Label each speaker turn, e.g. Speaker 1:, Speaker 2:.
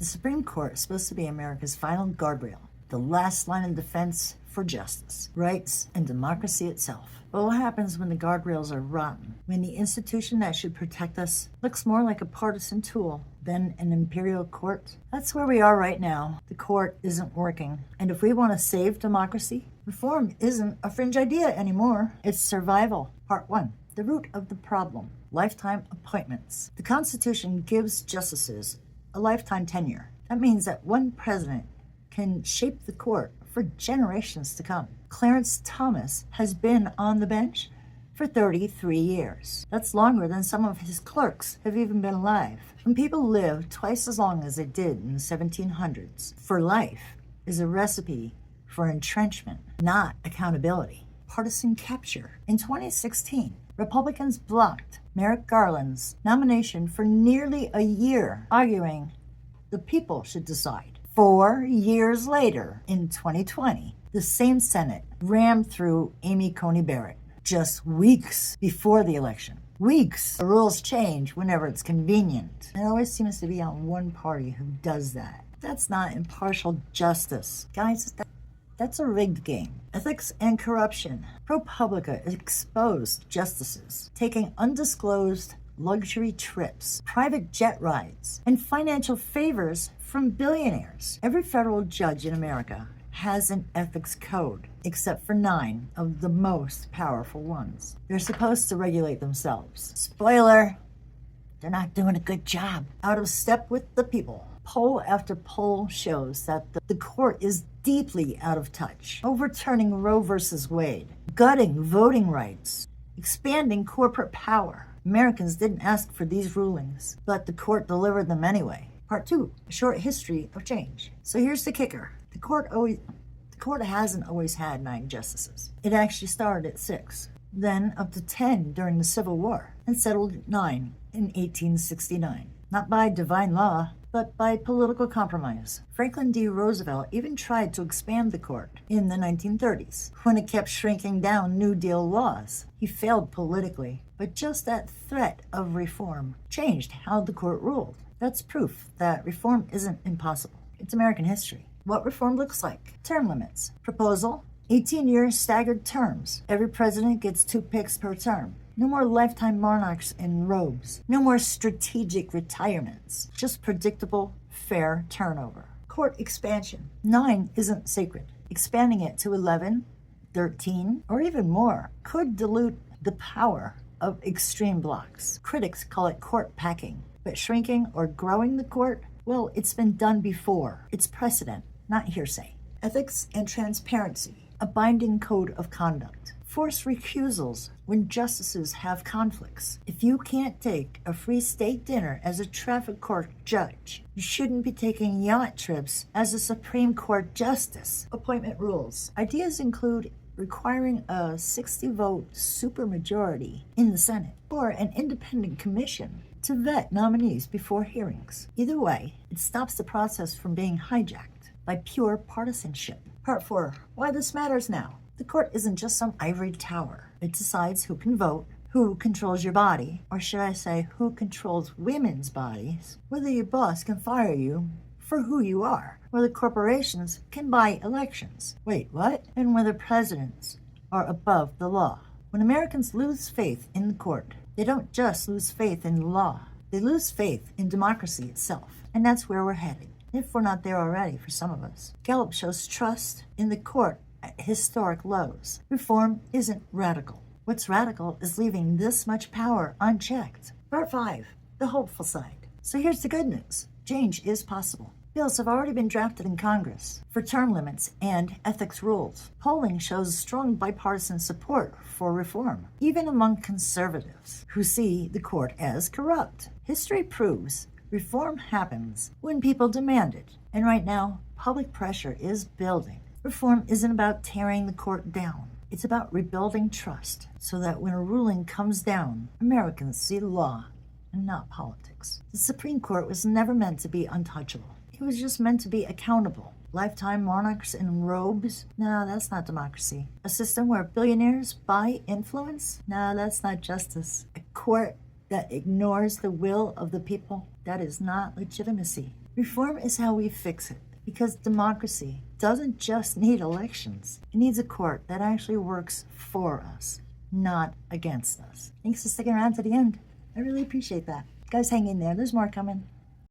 Speaker 1: The Supreme Court is supposed to be America's final guardrail, the last line of defense for justice, rights, and democracy itself. But what happens when the guardrails are rotten? When the institution that should protect us looks more like a partisan tool than an imperial court? That's where we are right now. The court isn't working. And if we want to save democracy, reform isn't a fringe idea anymore. It's survival. Part 1. The root of the problem. Lifetime appointments. The Constitution gives justices a lifetime tenure. That means that one president can shape the court for generations to come. Clarence Thomas has been on the bench for 33 years. That's longer than some of his clerks have even been alive. When people live twice as long as they did in the 1700s, for life is a recipe for entrenchment, not accountability. Partisan capture. In 2016, Republicans blocked Merrick Garland's nomination for nearly a year, arguing the people should decide. 4 years later, in 2020, the same Senate rammed through Amy Coney Barrett just weeks before the election. Weeks. The rules change whenever it's convenient. It always seems to be on one party who does that. That's not impartial justice. Guys, that's a rigged game. Ethics and corruption. ProPublica exposed justices taking undisclosed luxury trips, private jet rides, and financial favors from billionaires. Every federal judge in America has an ethics code, except for 9 of the most powerful ones. They're supposed to regulate themselves. Spoiler, they're not doing a good job. Out of step with the people. Poll after poll shows that the court is deeply out of touch, overturning Roe versus Wade, gutting voting rights, expanding corporate power. Americans didn't ask for these rulings, but the court delivered them anyway. Part 2, a short history of change. So here's the kicker. The court hasn't always had 9 justices. It actually started at 6, then up to 10 during the Civil War, and settled at 9 in 1869. Not by divine law, but by political compromise. Franklin D. Roosevelt even tried to expand the court in the 1930s, when it kept shrinking down New Deal laws. He failed politically, but just that threat of reform changed how the court ruled. That's proof that reform isn't impossible. It's American history. What reform looks like. Term limits. Proposal: 18-year staggered terms. Every president gets 2 picks per term. No more lifetime monarchs in robes. No more strategic retirements. Just predictable, fair turnover. Court expansion. 9 isn't sacred. Expanding it to 11, 13, or even more could dilute the power of extreme blocs. Critics call it court packing, but shrinking or growing the court, well, it's been done before. It's precedent, not hearsay. Ethics and transparency. A binding code of conduct. Force recusals when justices have conflicts. If you can't take a free steak dinner as a traffic court judge, you shouldn't be taking yacht trips as a Supreme Court justice. Appointment rules. Ideas include requiring a 60-vote supermajority in the Senate or an independent commission to vet nominees before hearings. Either way, it stops the process from being hijacked by pure partisanship. Part 4. Why this matters now. The court isn't just some ivory tower. It decides who can vote, who controls your body, or should I say, who controls women's bodies, whether your boss can fire you for who you are, whether corporations can buy elections. Wait, what? And whether presidents are above the law. When Americans lose faith in the court, they don't just lose faith in the law. They lose faith in democracy itself. And that's where we're headed, if we're not there already for some of us. Gallup shows trust in the court at historic lows. Reform isn't radical. What's radical is leaving this much power unchecked. Part 5, the hopeful side. So here's the good news. Change is possible. Bills have already been drafted in Congress for term limits and ethics rules. Polling shows strong bipartisan support for reform, even among conservatives who see the court as corrupt. History proves reform happens when people demand it, and right now, public pressure is building. Reform isn't about tearing the court down. It's about rebuilding trust so that when a ruling comes down, Americans see law and not politics. The Supreme Court was never meant to be untouchable. It was just meant to be accountable. Lifetime monarchs in robes? No, that's not democracy. A system where billionaires buy influence? No, that's not justice. A court that ignores the will of the people? That is not legitimacy. Reform is how we fix it, because democracy doesn't just need elections. It needs a court that actually works for us, not against us. Thanks for sticking around to the end. I really appreciate that. Guys, hang in there. There's more coming.